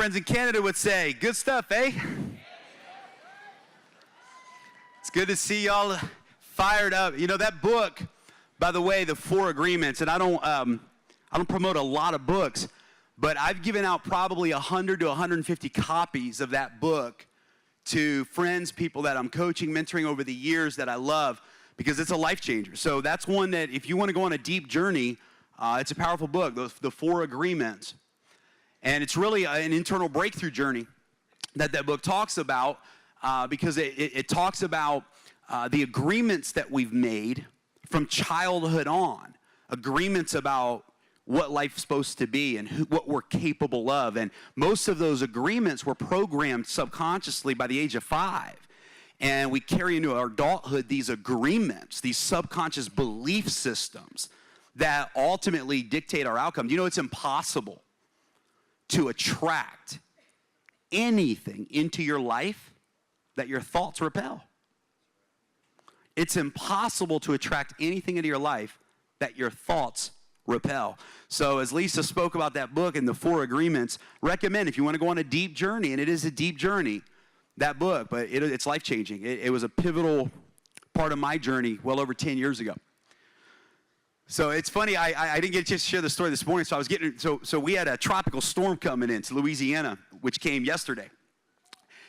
friends in Canada would say, good stuff, eh? It's good to see y'all fired up. You know, that book, by the way, The 4 Agreements, and I don't promote a lot of books, but I've given out probably 100 to 150 copies of that book to friends, people that I'm coaching, mentoring over the years that I love, because it's a life changer. So that's one that if you want to go on a deep journey, it's a powerful book, The 4 Agreements. And it's really an internal breakthrough journey that book talks about, because it talks about the agreements that we've made from childhood on, agreements about what life's supposed to be and what we're capable of. And most of those agreements were programmed subconsciously by the age of 5. And we carry into our adulthood these agreements, these subconscious belief systems that ultimately dictate our outcome. You know, it's impossible to attract anything into your life that your thoughts repel. It's impossible to attract anything into your life that your thoughts repel. So as Lisa spoke about that book and the 4 agreements, recommend if you want to go on a deep journey, and it is a deep journey, that book, but it's life-changing. It was a pivotal part of my journey well over 10 years ago. So it's funny, I didn't get a chance to share the story this morning, so we had a tropical storm coming into Louisiana, which came yesterday.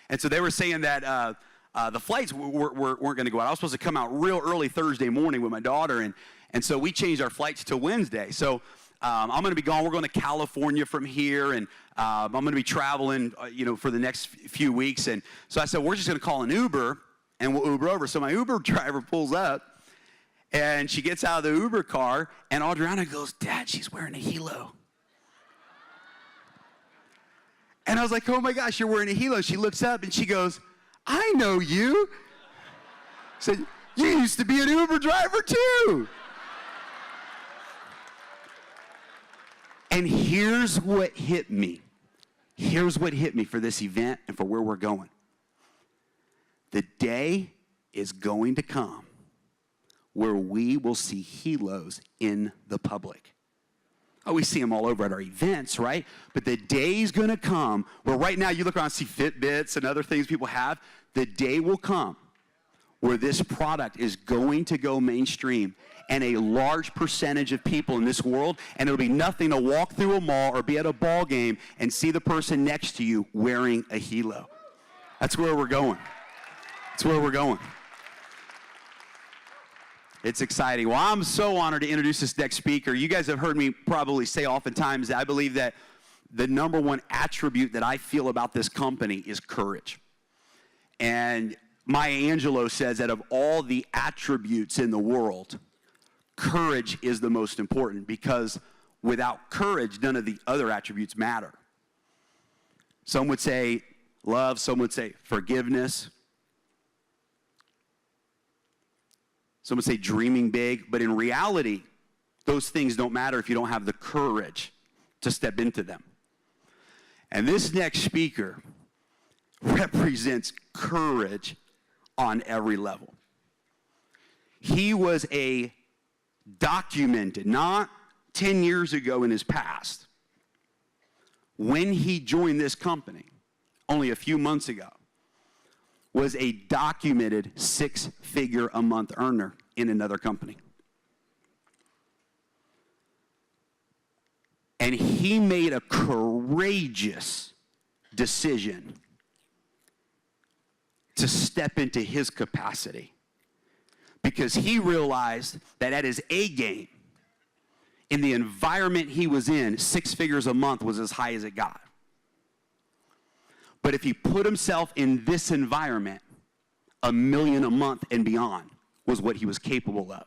And so they were saying that the flights weren't going to go out. I was supposed to come out real early Thursday morning with my daughter, and so we changed our flights to Wednesday. So I'm going to be gone. We're going to California from here, and I'm going to be traveling, for the next few weeks. And so I said, we're just going to call an Uber, and we'll Uber over. So my Uber driver pulls up, and she gets out of the Uber car, and Adriana goes, Dad, she's wearing a helo. And I was like, oh my gosh, you're wearing a helo. She looks up, and she goes, I know you. I said, you used to be an Uber driver too. And here's what hit me. Here's what hit me for this event and for where we're going. The day is going to come where we will see helos in the public. Oh, we see them all over at our events, right? But the day's going to come where right now you look around and see Fitbits and other things people have. The day will come where this product is going to go mainstream, and a large percentage of people in this world, and it'll be nothing to walk through a mall or be at a ball game and see the person next to you wearing a helo. That's where we're going. That's where we're going. It's exciting. Well, I'm so honored to introduce this next speaker. You guys have heard me probably say oftentimes that I believe that the number one attribute that I feel about this company is courage. And Maya Angelou says that of all the attributes in the world, courage is the most important, because without courage, none of the other attributes matter. Some would say love, some would say forgiveness. Some would say dreaming big, but in reality, those things don't matter if you don't have the courage to step into them. And this next speaker represents courage on every level. He was a documented, not 10 years ago in his past, when he joined this company, only a few months ago, was a documented 6-figure-a-month earner in another company. And he made a courageous decision to step into his capacity, because he realized that at his A game, in the environment he was in, 6 figures a month was as high as it got. But if he put himself in this environment, $1 million a month and beyond was what he was capable of.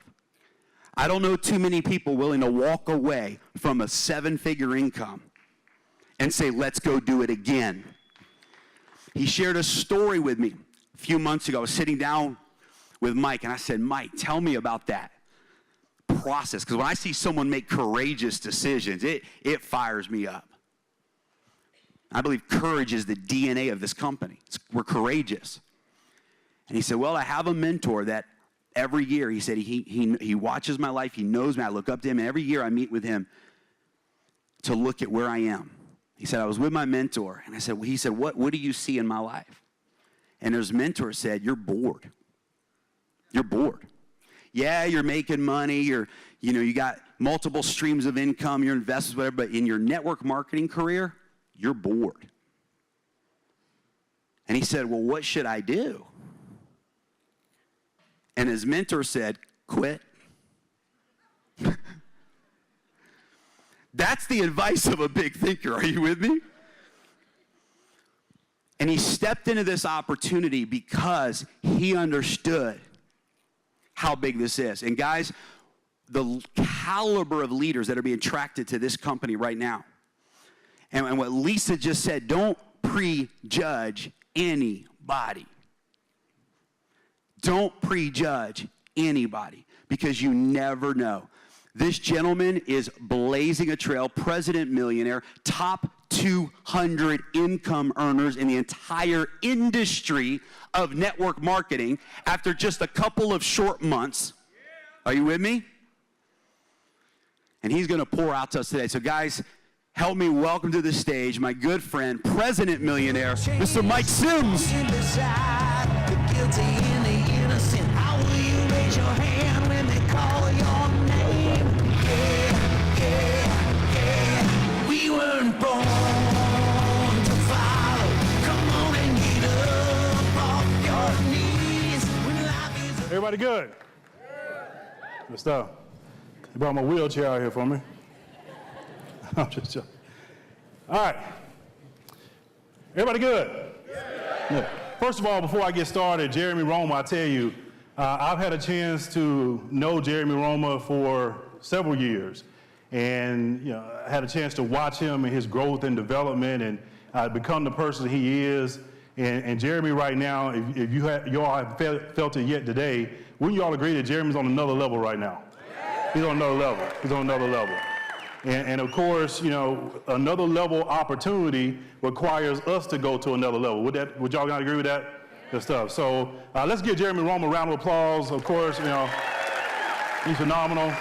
I don't know too many people willing to walk away from a 7-figure income and say, let's go do it again. He shared a story with me a few months ago. I was sitting down with Mike, and I said, Mike, tell me about that process. Because when I see someone make courageous decisions, it fires me up. I believe courage is the DNA of this company. We're courageous. And he said, well, I have a mentor that every year, he said, he watches my life. He knows me. I look up to him. And every year I meet with him to look at where I am He said, I was with my mentor. And I said, he said, what do you see in my life? And his mentor said, you're bored. You're bored. Yeah, you're making money. You got multiple streams of income, your investments, whatever. But in your network marketing career, you're bored. And he said, well, what should I do? And his mentor said, quit. That's the advice of a big thinker. Are you with me? And he stepped into this opportunity because he understood how big this is. And guys, the caliber of leaders that are being attracted to this company right now, and what Lisa just said, don't prejudge anybody. Don't prejudge anybody because you never know. This gentleman is blazing a trail, president millionaire, top 200 income earners in the entire industry of network marketing after just a couple of short months. Are you with me? And he's going to pour out to us today. So guys, help me welcome to the stage my good friend, president millionaire, Mr. Mike Sims. How will you raise your hand when they call your name? Yeah. We weren't born to follow. Come on and get up off your knees. When life is Everybody good? Good stuff. You brought my wheelchair out here for me. I'm just joking. All right. Everybody good? Yeah. First of all, before I get started, Jeremy Roma, I tell you, I've had a chance to know Jeremy Roma for several years, and I had a chance to watch him and his growth and development, and become the person he is. And Jeremy, right now, if you all have felt it yet today, wouldn't you all agree that Jeremy's on another level right now? He's on another level. He's on another level. And of course, another level opportunity requires us to go to another level. Would y'all not agree with that? Good stuff. So let's give Jeremy Roma a round of applause. Of course, he's phenomenal.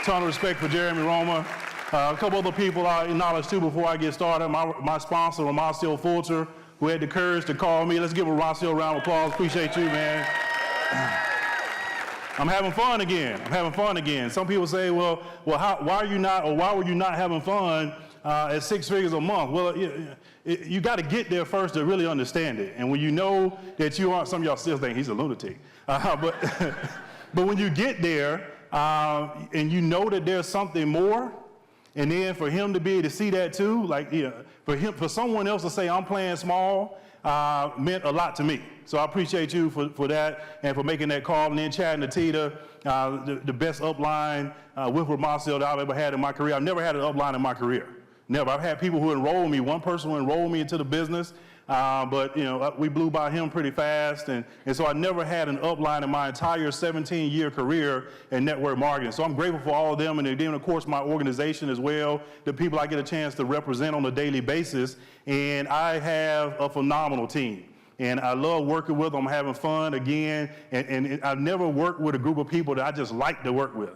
Ton of respect for Jeremy Roma. A couple other people I acknowledge too before I get started. My sponsor, Ramasio Fulcher, who had the courage to call me. Let's give Ramasio a round of applause. Appreciate you, man. I'm having fun again. Some people say, why were you not having fun at 6 figures a month? Well, you got to get there first to really understand it. And when you know that you aren't, some of y'all still think he's a lunatic. But when you get there and you know that there's something more, and then for him to be able to see that too, for someone else to say I'm playing small, meant a lot to me. So I appreciate you for that and for making that call. And then chatting to Tita, the best upline with Ramasio that I've ever had in my career. I've never had an upline in my career. Never. I've had people who enrolled me, one person who enrolled me into the business, but we blew by him pretty fast. And so I never had an upline in my entire 17-year career in network marketing. So I'm grateful for all of them. And then, of course, my organization as well, the people I get a chance to represent on a daily basis. And I have a phenomenal team. And I love working with them. I'm having fun again. And I've never worked with a group of people that I just like to work with.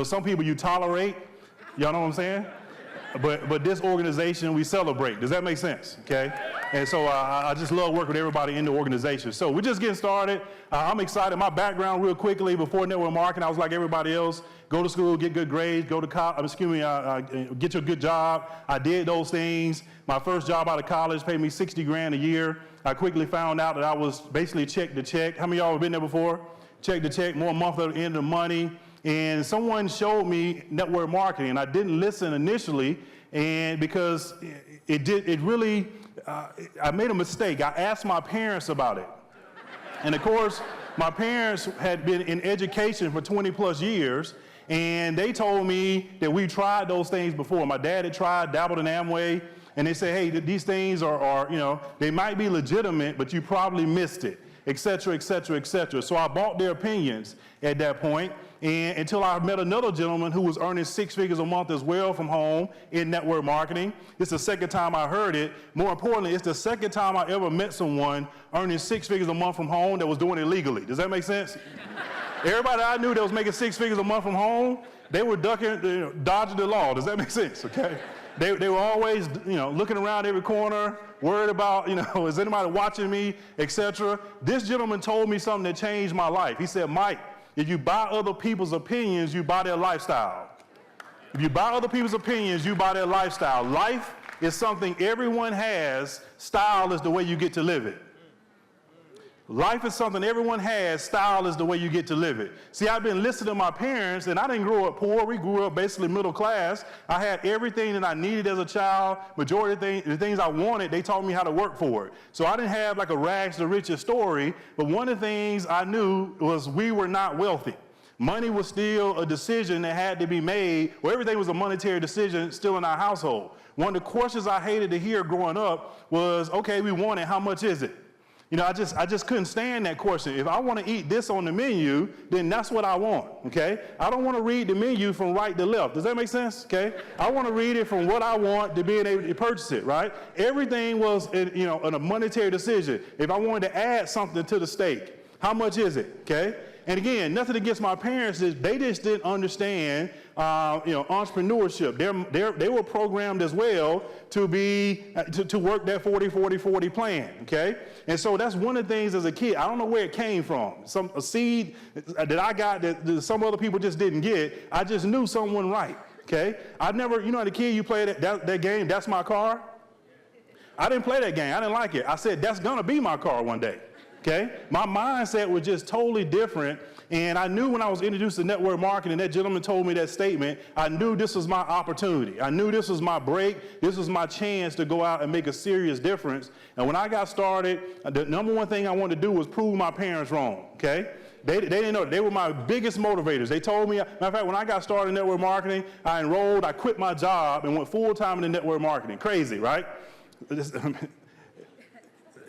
Some people you tolerate. Y'all know what I'm saying? But this organization, we celebrate. Does that make sense? Okay? And so I just love working with everybody in the organization. So we're just getting started. I'm excited. My background real quickly, before network marketing, I was like everybody else. Go to school, get good grades, go to college, get you a good job. I did those things. My first job out of college paid me $60,000 a year. I quickly found out that I was basically check to check. How many of y'all have been there before? Check to check, more month at the end of the money. And someone showed me network marketing, and I didn't listen initially, and because I made a mistake. I asked my parents about it. And of course, my parents had been in education for 20 plus years, and they told me that we tried those things before. My dad had tried, dabbled in Amway, and they said, hey, these things are they might be legitimate, but you probably missed it, et cetera, et cetera, et cetera. So I bought their opinions at that point, and until I met another gentleman who was earning 6 figures a month as well from home in network marketing. It's the second time I heard it. More importantly, it's the second time I ever met someone earning 6 figures a month from home that was doing it legally. Does that make sense? Everybody I knew that was making 6 figures a month from home, they were dodging the law. Does that make sense? Okay. They were always, looking around every corner, worried about, is anybody watching me, etc. This gentleman told me something that changed my life. He said, Mike, if you buy other people's opinions, you buy their lifestyle. If you buy other people's opinions, you buy their lifestyle. Life is something everyone has. Style is the way you get to live it. Life is something everyone has. Style is the way you get to live it. See, I've been listening to my parents, and I didn't grow up poor. We grew up basically middle class. I had everything that I needed as a child. Majority of the things I wanted, they taught me how to work for it. So I didn't have like a rags to riches story, but one of the things I knew was we were not wealthy. Money was still a decision that had to be made, or everything was a monetary decision still in our household. One of the questions I hated to hear growing up was, okay, we want it, how much is it? I just couldn't stand that question. If I want to eat this on the menu, then that's what I want, okay? I don't want to read the menu from right to left. Does that make sense, okay? I want to read it from what I want to being able to purchase it, right? Everything was, a monetary decision. If I wanted to add something to the steak, how much is it, okay? And again, nothing against my parents, they just didn't understand, entrepreneurship. They were programmed as well to work that 40-40-40 plan, okay? And so that's one of the things as a kid, I don't know where it came from. A seed that I got that some other people just didn't get, I just knew something wasn't right, okay? I never, as a kid, you play that game, That's My Car? I didn't play that game, I didn't like it. I said, that's gonna be my car one day. Okay? My mindset was just totally different, and I knew when I was introduced to network marketing, that gentleman told me that statement, I knew this was my opportunity. I knew this was my break. This was my chance to go out and make a serious difference. And when I got started, the number one thing I wanted to do was prove my parents wrong, okay? They didn't know. They were my biggest motivators. They told me, matter of fact, when I got started in network marketing, I enrolled, I quit my job and went full-time into network marketing. Crazy, right?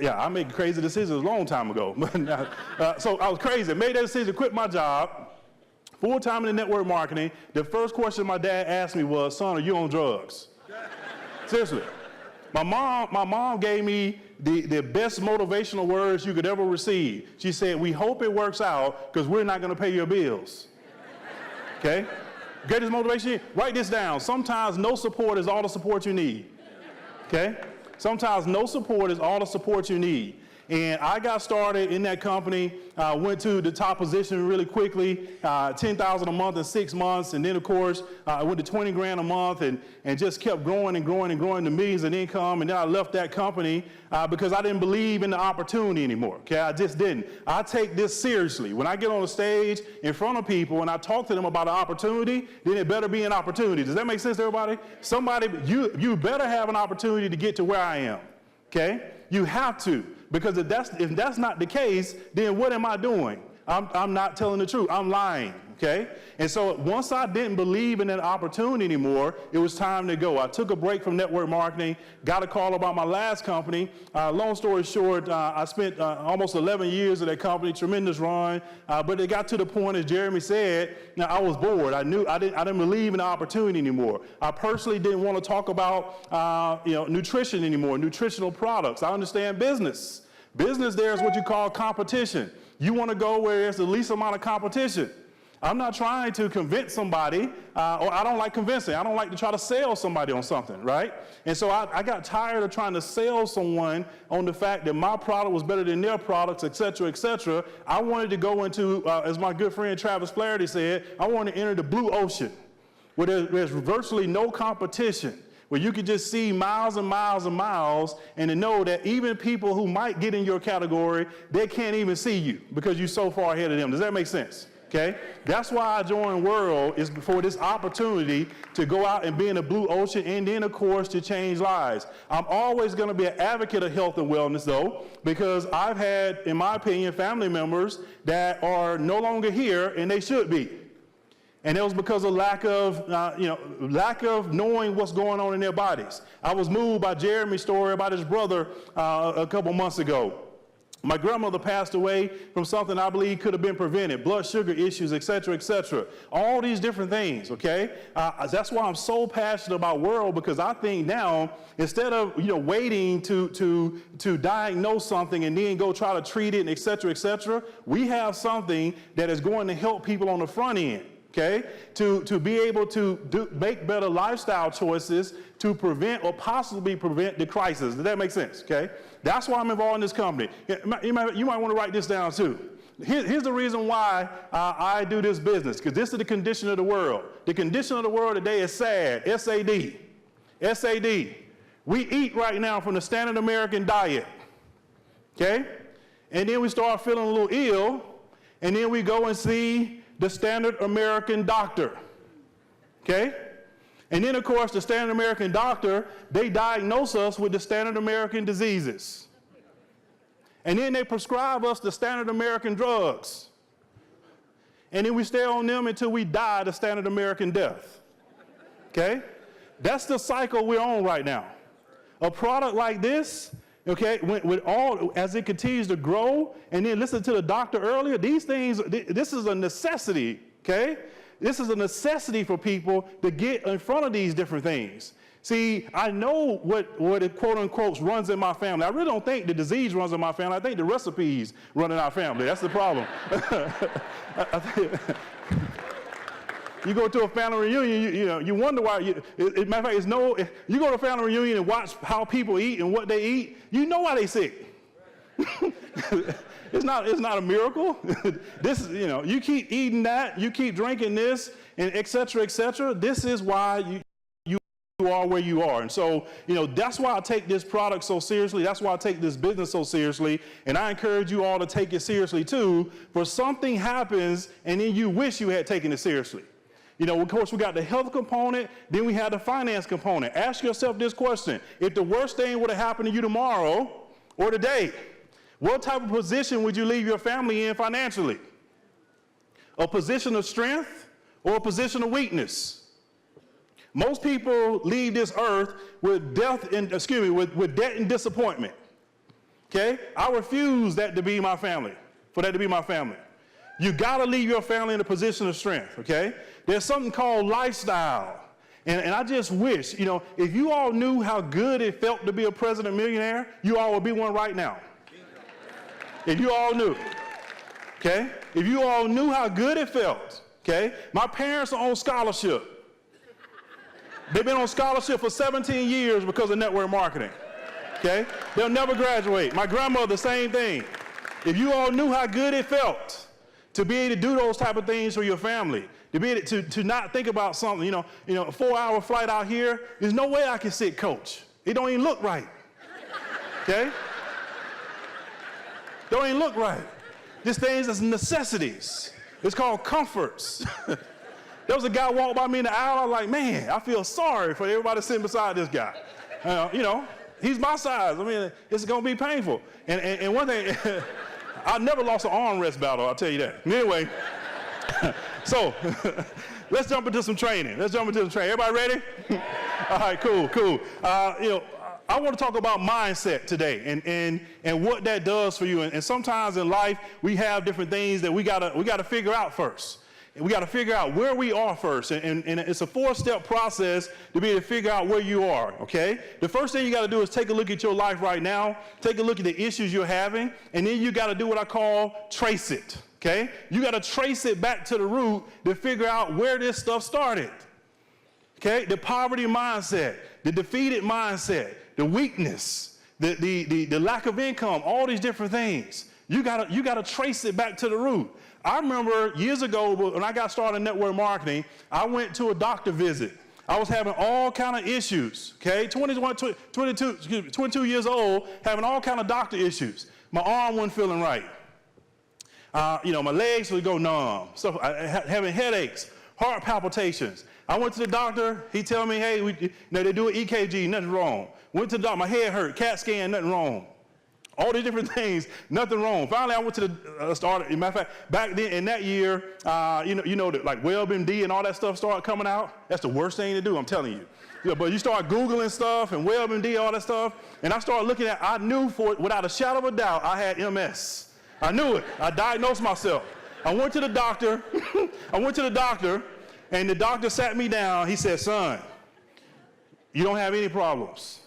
Yeah, I made crazy decisions a long time ago. So I was crazy. Made that decision, quit my job, full-time in network marketing. The first question my dad asked me was, son, are you on drugs? Seriously. My mom gave me the best motivational words you could ever receive. She said, we hope it works out because we're not going to pay your bills. Okay? Greatest motivation, write this down. Sometimes no support is all the support you need. Okay? Sometimes no support is all the support you need. And I got started in that company, went to the top position really quickly, $10,000 a month in 6 months. And then, of course, I went to 20 grand a month and just kept growing and growing and growing to millions in income. And then I left that company because I didn't believe in the opportunity anymore. Okay, I just didn't. I take this seriously. When I get on the stage in front of people and I talk to them about an opportunity, then it better be an opportunity. Does that make sense to everybody? You better have an opportunity to get to where I am. Okay? You have to. Because if that's not the case, then what am I doing? I'm not telling the truth. I'm lying, okay? And so once I didn't believe in that opportunity anymore, it was time to go. I took a break from network marketing, got a call about my last company. Long story short, I spent almost 11 years at that company, tremendous run, but it got to the point, as Jeremy said, I was bored. I didn't believe in the opportunity anymore. I personally didn't want to talk about nutrition anymore, nutritional products. I understand business. Business there is what you call competition. You want to go where there's the least amount of competition. I'm not trying to convince somebody, or I don't like convincing. I don't like to try to sell somebody on something, right? And so I got tired of trying to sell someone on the fact that my product was better than their products, et cetera, et cetera. I wanted to go into, as my good friend Travis Flaherty said, I wanted to enter the blue ocean, where there's virtually no competition, where you could just see miles and miles and miles, and to know that even people who might get in your category, they can't even see you because you're so far ahead of them. Does that make sense? Okay? That's why I joined World, is for this opportunity to go out and be in the blue ocean, and then, of course, to change lives. I'm always going to be an advocate of health and wellness, though, because I've had, in my opinion, family members that are no longer here, and they should be. And it was because of lack of knowing what's going on in their bodies. I was moved by Jeremy's story about his brother a couple months ago. My grandmother passed away from something I believe could have been prevented, blood sugar issues, et cetera, et cetera. All these different things, okay? That's why I'm so passionate about World, because I think now, instead of waiting to diagnose something and then go try to treat it, et cetera, we have something that is going to help people on the front end. okay, to be able to make better lifestyle choices to prevent or possibly prevent the crisis. Does that make sense? Okay, that's why I'm involved in this company. You might want to write this down too. Here's the reason why I do this business, because this is the condition of the world. The condition of the world today is sad. SAD. SAD. We eat right now from the standard American diet. Okay? And then we start feeling a little ill, and then we go and see the standard American doctor. Okay? And then, of course, the standard American doctor, they diagnose us with the standard American diseases. And then they prescribe us the standard American drugs. And then we stay on them until we die the standard American death. Okay? That's the cycle we're on right now. A product like this, okay, with all, as it continues to grow, and then listen to the doctor earlier, these things, this is a necessity, okay? This is a necessity for people to get in front of these different things. See, I know what it quote unquote runs in my family. I really don't think the disease runs in my family. I think the recipes run in our family. That's the problem. You go to a family reunion, you wonder why. Matter of fact, you go to a family reunion and watch how people eat and what they eat, you know why they sick. It's not a miracle. This is, you keep eating that, you keep drinking this, and et cetera, et cetera. This is why you are where you are. And so, that's why I take this product so seriously. That's why I take this business so seriously. And I encourage you all to take it seriously too. For something happens and then you wish you had taken it seriously. Of course, we got the health component, then we have the finance component. Ask yourself this question. If the worst thing would have happened to you tomorrow or today, what type of position would you leave your family in financially? A position of strength or a position of weakness? Most people leave this earth with debt and disappointment. Okay? I refuse that to be my family, for that to be my family. You gotta leave your family in a position of strength, okay? There's something called lifestyle. And I just wish, if you all knew how good it felt to be a president millionaire, you all would be one right now. If you all knew, okay? If you all knew how good it felt, okay? My parents are on scholarship. They've been on scholarship for 17 years because of network marketing, okay? They'll never graduate. My grandmother, the same thing. If you all knew how good it felt to be able to do those type of things for your family, to be able to not think about something, a 4-hour flight out here, there's no way I can sit coach. It don't even look right, okay? Don't even look right. These things is necessities. It's called comforts. There was a guy walked by me in the aisle, I was like, man, I feel sorry for everybody sitting beside this guy. He's my size. I mean, it's gonna be painful. And one thing, I never lost an armrest battle, I'll tell you that. Anyway, so let's jump into some training. Everybody ready? All right, cool. I want to talk about mindset today and what that does for you. And sometimes in life, we have different things that we gotta figure out first. And we got to figure out where we are first. And it's a 4-step process to be able to figure out where you are, okay? The first thing you got to do is take a look at your life right now, take a look at the issues you're having, and then you got to do what I call trace it, okay? You got to trace it back to the root to figure out where this stuff started, okay? The poverty mindset, the defeated mindset, the weakness, the lack of income, all these different things. You got to trace it back to the root. I remember years ago when I got started in network marketing, I went to a doctor visit. I was having all kind of issues, okay? 22 years old, having all kind of doctor issues. My arm wasn't feeling right. My legs would go numb. So having headaches, heart palpitations. I went to the doctor. He tell me, hey, they do an EKG, nothing wrong. Went to the doctor, my head hurt, CAT scan, nothing wrong. All these different things, nothing wrong. Finally, I went to the start. As a matter of fact, back then in that year, like WebMD and all that stuff started coming out. That's the worst thing to do, I'm telling you. But you start Googling stuff and WebMD, all that stuff, and I started looking at, I knew without a shadow of a doubt, I had MS. I knew it. I diagnosed myself. I went to the doctor. And the doctor sat me down. He said, son, you don't have any problems.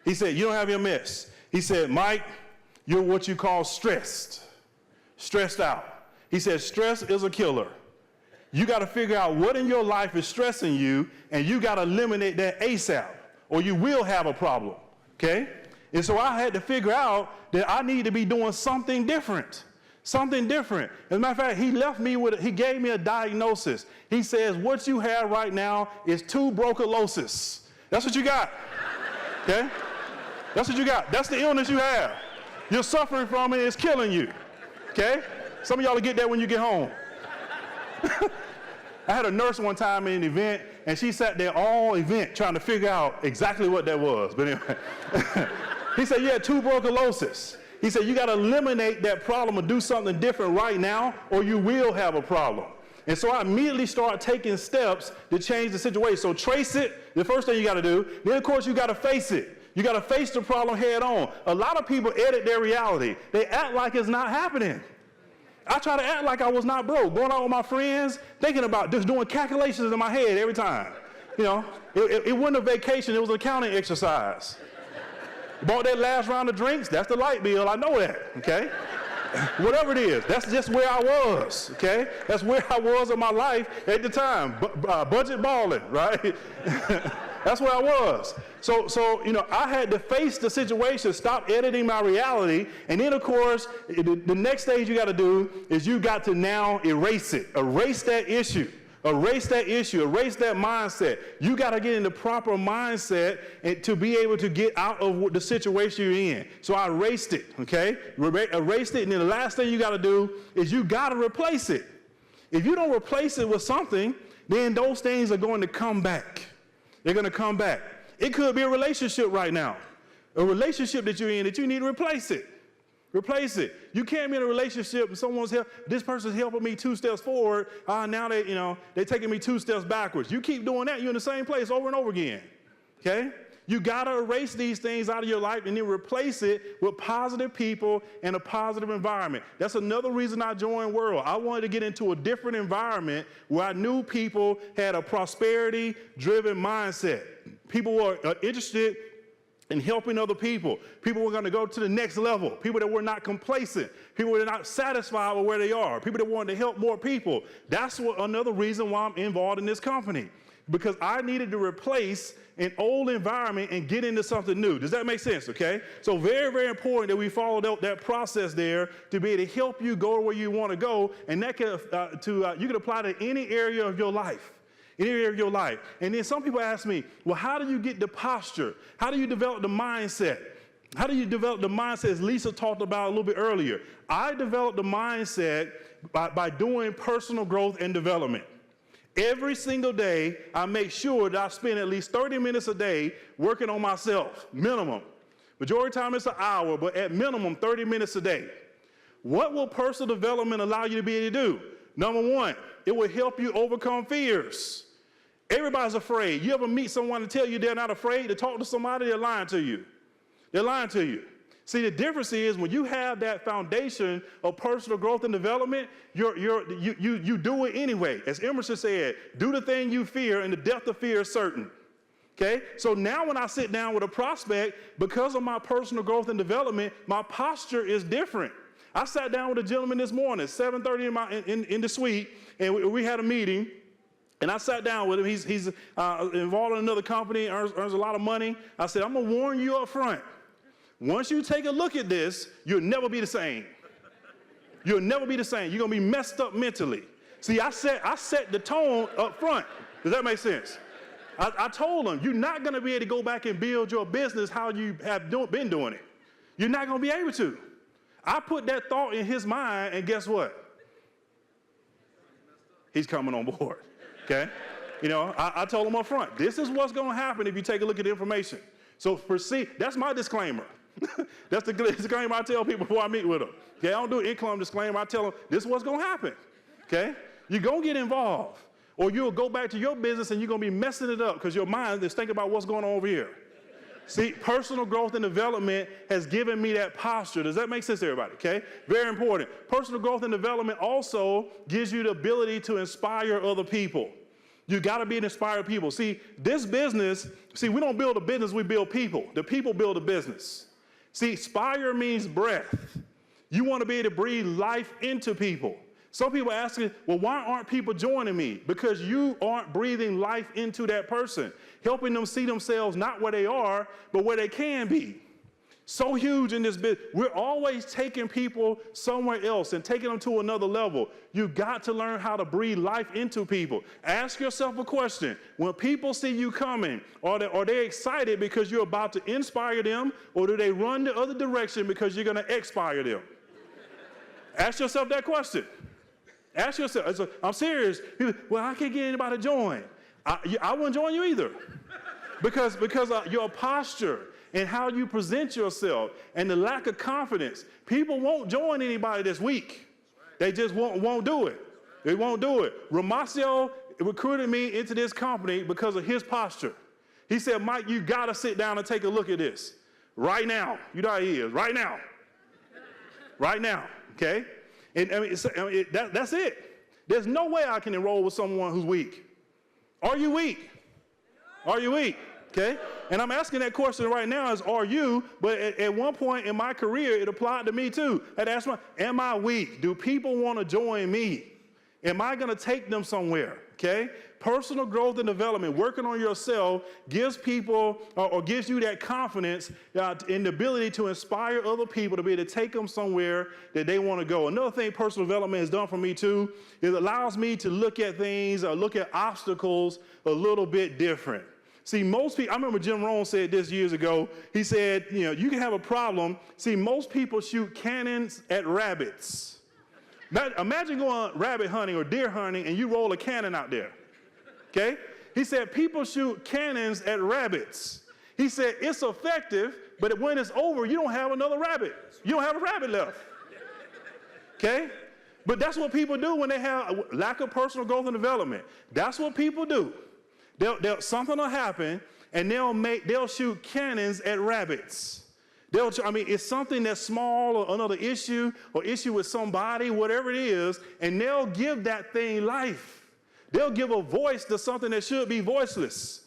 He said, you don't have MS. He said, Mike, you're what you call stressed out. He said, stress is a killer. You got to figure out what in your life is stressing you, and you got to eliminate that ASAP, or you will have a problem, okay? And so I had to figure out that I need to be doing something different. Something different. As a matter of fact, he gave me a diagnosis. He says, what you have right now is tuberculosis. That's what you got, okay? That's what you got. That's the illness you have. You're suffering from it, it's killing you, okay? Some of y'all will get that when you get home. I had a nurse one time in an event, and she sat there all event trying to figure out exactly what that was. But anyway, he said, you had tuberculosis. He said, you got to eliminate that problem and do something different right now, or you will have a problem. And so I immediately started taking steps to change the situation. So trace it, the first thing you got to do. Then, of course, you got to face it. You got to face the problem head on. A lot of people edit their reality. They act like it's not happening. I try to act like I was not broke, going out with my friends, thinking about just doing calculations in my head every time. You know, it wasn't a vacation, it was an accounting exercise. Bought that last round of drinks, that's the light bill, I know that, okay? Whatever it is, that's just where I was, okay? That's where I was in my life at the time, budget balling, right? That's where I was. So you know, I had to face the situation, stop editing my reality, and then, of course, the next stage you got to do is you got to now erase it. Erase that issue. Erase that issue. Erase that mindset. You got to get in the proper mindset and to be able to get out of the situation you're in. So I erased it, okay? Erased it, and then the last thing you got to do is you got to replace it. If you don't replace it with something, then those things are going to come back. They're going to come back. It could be a relationship right now, a relationship that you're in that you need to replace it. Replace it. You can't be in a relationship and someone's this person's helping me 2 steps forward. Now they're taking me 2 steps backwards. You keep doing that, you're in the same place over and over again. Okay? You got to erase these things out of your life and then replace it with positive people and a positive environment. That's another reason I joined World. I wanted to get into a different environment where I knew people had a prosperity-driven mindset. People were interested in helping other people. People were going to go to the next level. People that were not complacent. People that were not satisfied with where they are. People that wanted to help more people. That's another reason why I'm involved in this company. Because I needed to replace an old environment and get into something new. Does that make sense, okay? So very, very important that we followed that process there to be able to help you go where you want to go, and that can, you can apply to any area of your life. Any area of your life. And then some people ask me, well, how do you get the posture? How do you develop the mindset? How do you develop the mindset, as Lisa talked about a little bit earlier? I developed the mindset by doing personal growth and development. Every single day, I make sure that I spend at least 30 minutes a day working on myself, minimum. Majority of the time it's an hour, but at minimum 30 minutes a day. What will personal development allow you to be able to do? Number one, it will help you overcome fears. Everybody's afraid. You ever meet someone and tell you they're not afraid to talk to somebody? They're lying to you. They're lying to you. See, the difference is when you have that foundation of personal growth and development, you do it anyway. As Emerson said, do the thing you fear, and the death of fear is certain. Okay? So now when I sit down with a prospect, because of my personal growth and development, my posture is different. I sat down with a gentleman this morning, 7:30 in the suite, and we had a meeting. And I sat down with him. He's involved in another company, earns a lot of money. I said, I'm going to warn you up front. Once you take a look at this, you'll never be the same. You'll never be the same. You're going to be messed up mentally. See, I set the tone up front. Does that make sense? I told him, you're not going to be able to go back and build your business how you have been doing it. You're not going to be able to. I put that thought in his mind, and guess what? He's coming on board. Okay? You know, I told him up front, this is what's going to happen if you take a look at the information. So proceed. That's my disclaimer. That's the disclaimer I tell people before I meet with them. Okay? I don't do income disclaimer. I tell them, this is what's going to happen. Okay? You're going to get involved. Or you'll go back to your business and you're going to be messing it up because your mind is thinking about what's going on over here. See, personal growth and development has given me that posture. Does that make sense to everybody? Okay? Very important. Personal growth and development also gives you the ability to inspire other people. You got to be an inspired people. See, this business, we don't build a business, we build people. The people build a business. See, inspire means breath. You want to be able to breathe life into people. Some people are asking, well, why aren't people joining me? Because you aren't breathing life into that person, helping them see themselves not where they are, but where they can be. So huge in this business. We're always taking people somewhere else and taking them to another level. You've got to learn how to breathe life into people. Ask yourself a question. When people see you coming, are they excited because you're about to inspire them, or do they run the other direction because you're going to expire them? Ask yourself that question. Ask yourself. I'm serious. People, well, I can't get anybody to join. I wouldn't join you either. Because your posture and how you present yourself and the lack of confidence, people won't join anybody this week. They just won't do it. They won't do it. Ramasio recruited me into this company because of his posture. He said, Mike, you got to sit down and take a look at this right now. You know how he is. Right now. Right now. Okay? And that's it. There's no way I can enroll with someone who's weak. Are you weak? Are you weak? Okay? And I'm asking that question right now is, are you? But at one point in my career, it applied to me too. And asked myself, am I weak? Do people want to join me? Am I going to take them somewhere? Okay? Personal growth and development, working on yourself, gives people or gives you that confidence in the ability to inspire other people to be able to take them somewhere that they want to go. Another thing personal development has done for me too is it allows me to look at things or look at obstacles a little bit different. See, most people, I remember Jim Rohn said this years ago. He said, you can have a problem. See, most people shoot cannons at rabbits. Imagine going rabbit hunting or deer hunting and you roll a cannon out there. Okay? He said, people shoot cannons at rabbits. He said, it's effective, but when it's over, you don't have another rabbit. You don't have a rabbit left. Okay? But that's what people do when they have a lack of personal growth and development. That's what people do. Something will happen, and they'll shoot cannons at rabbits. It's something that's small or another issue or issue with somebody, whatever it is, and they'll give that thing life. They'll give a voice to something that should be voiceless.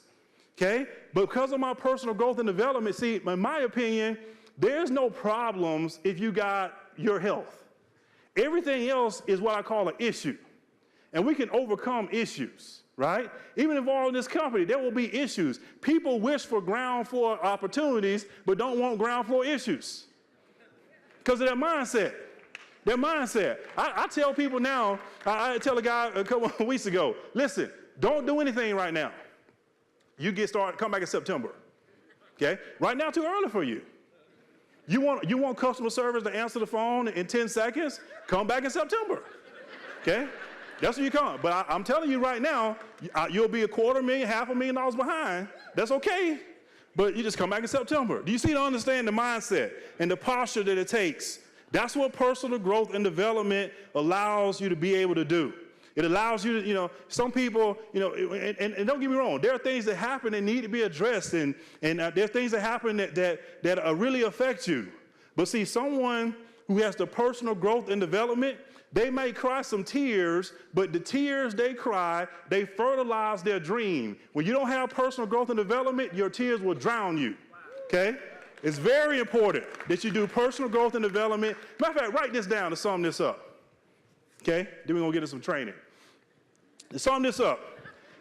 Okay? Because of my personal growth and development, see, in my opinion, there's no problems if you got your health. Everything else is what I call an issue. And we can overcome issues. Right? Even involved in this company, there will be issues. People wish for ground floor opportunities, but don't want ground floor issues because of their mindset. Their mindset. I tell people now, I tell a guy a couple of weeks ago, listen, don't do anything right now. You get started, come back in September. Okay? Right now, too early for you. You want customer service to answer the phone in 10 seconds? Come back in September. Okay? That's when you come. But I'm telling you right now, you'll be $250,000, $500,000 behind. That's okay. But you just come back in September. Do you see to understand the mindset and the posture that it takes? That's what personal growth and development allows you to be able to do. It allows you to, some people, and don't get me wrong, there are things that happen that need to be addressed, and there are things that happen that really affect you. But see, someone who has the personal growth and development, they may cry some tears, but the tears they cry, they fertilize their dream. When you don't have personal growth and development, your tears will drown you, okay? It's very important that you do personal growth and development. Matter of fact, write this down to sum this up, okay? Then we're going to get into some training. To sum this up,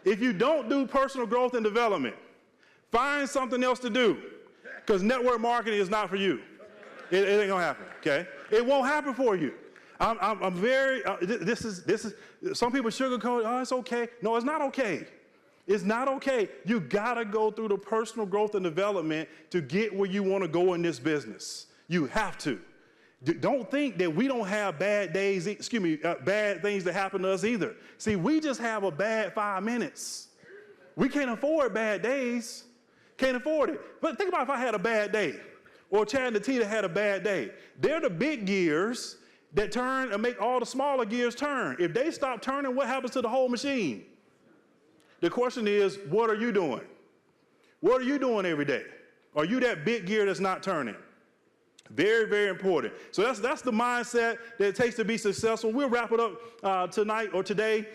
if you don't do personal growth and development, find something else to do, because network marketing is not for you. It ain't going to happen, okay? It won't happen for you. I'm very, this is, some people sugarcoat, oh, it's okay. No, it's not okay. It's not okay. You gotta go through the personal growth and development to get where you wanna go in this business. You have to. Don't think that we don't have bad days, bad things that happen to us either. See, we just have a bad 5 minutes. We can't afford bad days. Can't afford it. But think about if I had a bad day, or Chad and Tita had a bad day. They're the big gears that turn and make all the smaller gears turn. If they stop turning, what happens to the whole machine? The question is, what are you doing? What are you doing every day? Are you that big gear that's not turning? Very, very important. So that's the mindset that it takes to be successful. We'll wrap it up tonight or today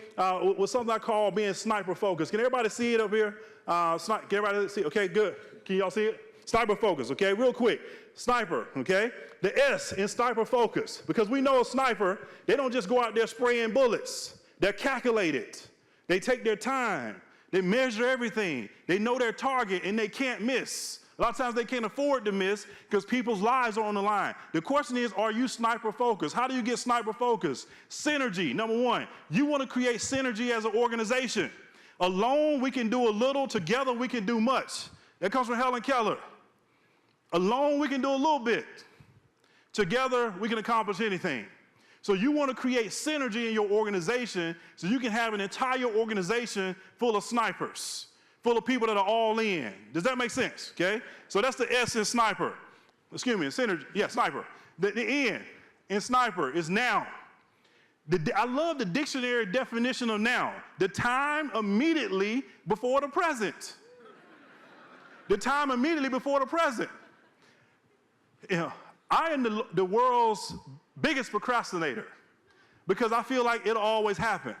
with something I call being sniper focused. Can everybody see it up here? Can everybody see it? Okay, good. Can y'all see it? Sniper focus, okay? Real quick. Sniper, okay? The S in sniper focus, because we know a sniper, they don't just go out there spraying bullets. They're calculated. They take their time. They measure everything. They know their target, and they can't miss. A lot of times they can't afford to miss because people's lives are on the line. The question is, are you sniper focused? How do you get sniper focused? Synergy, number one. You want to create synergy as an organization. Alone, we can do a little. Together, we can do much. That comes from Helen Keller. Alone, we can do a little bit. Together, we can accomplish anything. So you want to create synergy in your organization so you can have an entire organization full of snipers, full of people that are all in. Does that make sense? Okay? So that's the S in sniper. Excuse me, synergy. Yeah, sniper. The N in sniper is now. I love the dictionary definition of now. The time immediately before the present. The time immediately before the present. You know, I am the world's biggest procrastinator because I feel like it'll always happen.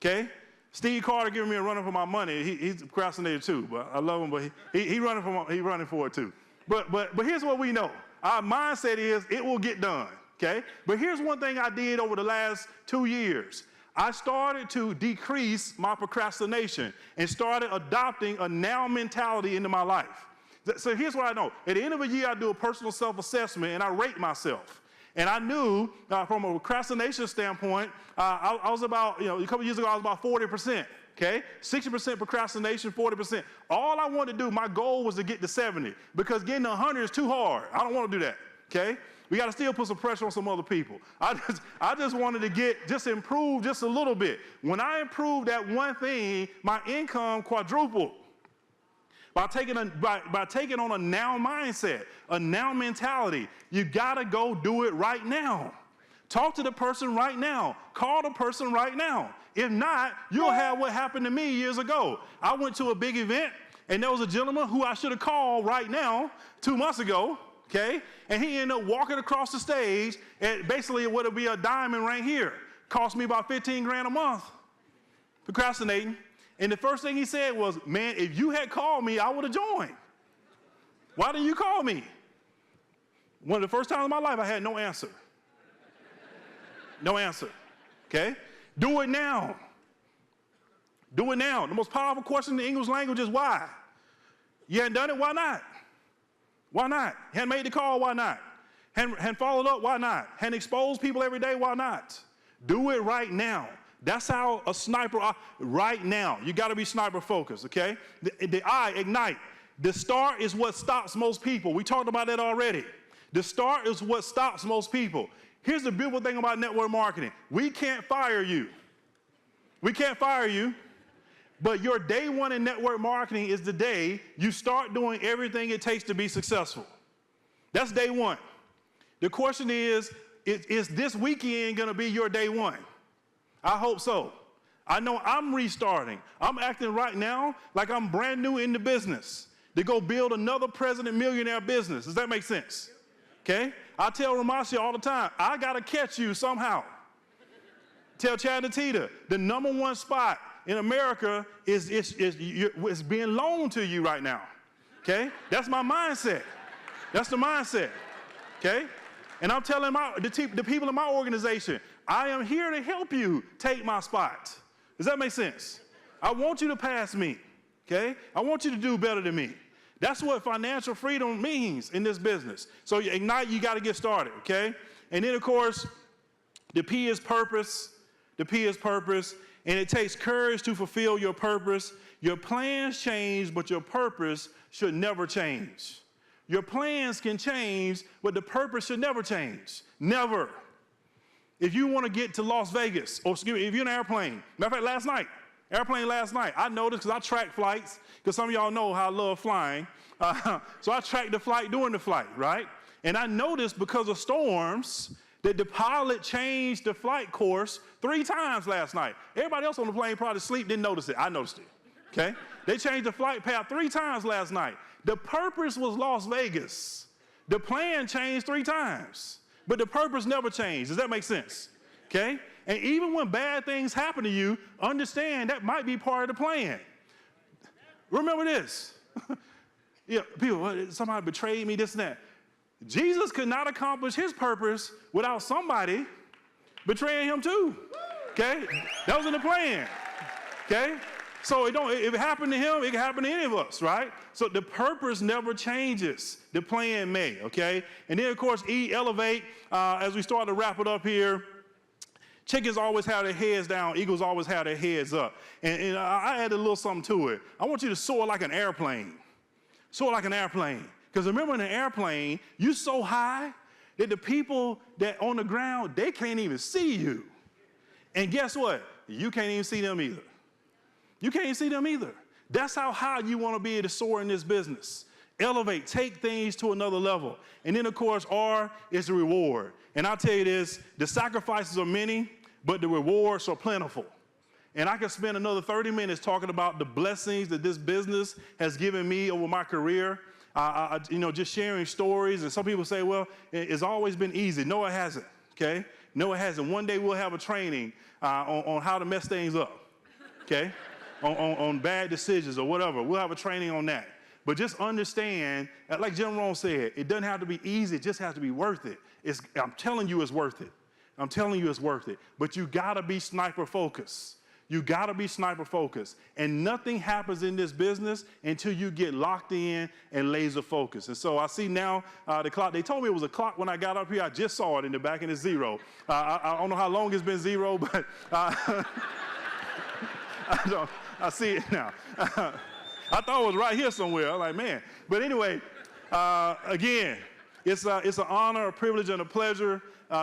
Okay? Steve Carter giving me a run for my money. He's a procrastinator too, but I love him. But he running for it too. But here's what we know. Our mindset is it will get done. Okay? But here's one thing I did over the last 2 years. I started to decrease my procrastination and started adopting a now mentality into my life. So here's what I know. At the end of the year, I do a personal self-assessment and I rate myself. And I knew from a procrastination standpoint, I was about, a couple years ago, I was about 40%. Okay? 60% procrastination, 40%. All I wanted to do, my goal was to get to 70 because getting to 100 is too hard. I don't want to do that. Okay? We got to still put some pressure on some other people. I just wanted to improve just a little bit. When I improved that one thing, my income quadrupled. By taking on a now mindset, a now mentality, you got to go do it right now. Talk to the person right now. Call the person right now. If not, you'll have what happened to me years ago. I went to a big event, and there was a gentleman who I should have called right now 2 months ago. Okay? And he ended up walking across the stage, and basically it would be a diamond right here. Cost me about 15 grand a month. Procrastinating. And the first thing he said was, man, if you had called me, I would have joined. Why didn't you call me? One of the first times in my life, I had no answer. No answer. Okay? Do it now. Do it now. The most powerful question in the English language is why? You hadn't done it, why not? Why not? Hadn't made the call, why not? Hadn't followed up, why not? Hadn't exposed people every day, why not? Do it right now. That's how a sniper, right now. You got to be sniper focused, okay? The I, ignite. The start is what stops most people. We talked about that already. The start is what stops most people. Here's the beautiful thing about network marketing. We can't fire you. We can't fire you, but your day one in network marketing is the day you start doing everything it takes to be successful. That's day one. The question is this weekend going to be your day one? I hope so. I know I'm restarting. I'm acting right now like I'm brand new in the business to go build another president millionaire business. Does that make sense? Okay? I tell Ramasya all the time, I got to catch you somehow. Tell Chad and Tita, the number one spot in America is being loaned to you right now. Okay? That's my mindset. That's the mindset. Okay? And I'm telling the people in my organization, I am here to help you take my spot. Does that make sense? I want you to pass me, okay? I want you to do better than me. That's what financial freedom means in this business. So ignite, you got to get started, okay? And then, of course, the P is purpose. The P is purpose, and it takes courage to fulfill your purpose. Your plans change, but your purpose should never change. Your plans can change, but the purpose should never change. Never. If you want to get to Las Vegas, or excuse me, if you're in an airplane, matter of fact, last night, I noticed because I track flights, because some of y'all know how I love flying. So I tracked the flight during the flight, right? And I noticed because of storms that the pilot changed the flight course 3 times last night. Everybody else on the plane probably asleep, didn't notice it. I noticed it, okay? They changed the flight path 3 times last night. The purpose was Las Vegas. The plan changed 3 times. But the purpose never changed. Does that make sense? Okay? And even when bad things happen to you, understand that might be part of the plan. Remember this. people, somebody betrayed me, this and that. Jesus could not accomplish his purpose without somebody betraying him too. Okay? That was in the plan. Okay? So if it happened to him, it can happen to any of us, right? So the purpose never changes. The plan may, okay? And then, of course, elevate, as we start to wrap it up here, chickens always have their heads down. Eagles always have their heads up. And I added a little something to it. I want you to soar like an airplane. Soar like an airplane. Because remember, in an airplane, you're so high that the people that on the ground, they can't even see you. And guess what? You can't even see them either. You can't see them either. That's how high you want to be able to soar in this business. Elevate, take things to another level. And then, of course, R is the reward. And I'll tell you this, the sacrifices are many, but the rewards are plentiful. And I could spend another 30 minutes talking about the blessings that this business has given me over my career. Just sharing stories. And some people say, well, it's always been easy. No, it hasn't, okay? No, it hasn't. One day we'll have a training on how to mess things up, okay? on bad decisions or whatever. We'll have a training on that. But just understand, like Jim Rohn said, it doesn't have to be easy. It just has to be worth it. I'm telling you it's worth it. I'm telling you it's worth it. But you got to be sniper focused. You got to be sniper focused. And nothing happens in this business until you get locked in and laser focused. And so I see now the clock. They told me it was a clock when I got up here. I just saw it in the back and it's zero. I don't know how long it's been zero, but I see it now. I thought it was right here somewhere. I'm like, man. But anyway, again, it's an honor, a privilege, and a pleasure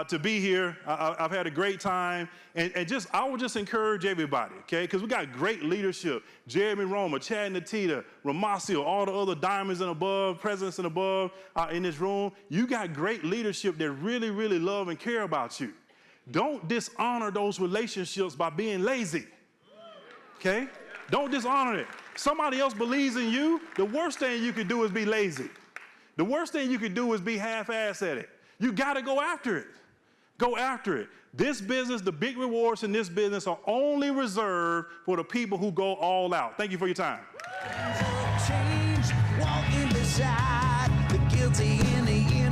to be here. I've had a great time. And I would just encourage everybody, okay? Because we got great leadership. Jeremy Roma, Chad Natita, Ramasio, all the other diamonds and above, presidents and above in this room. You got great leadership that really, really love and care about you. Don't dishonor those relationships by being lazy, okay? Don't dishonor it. Somebody else believes in you. The worst thing you could do is be lazy. The worst thing you could do is be half-assed at it. You got to go after it. Go after it. This business, the big rewards in this business are only reserved for the people who go all out. Thank you for your time. Change, walking beside the guilty in the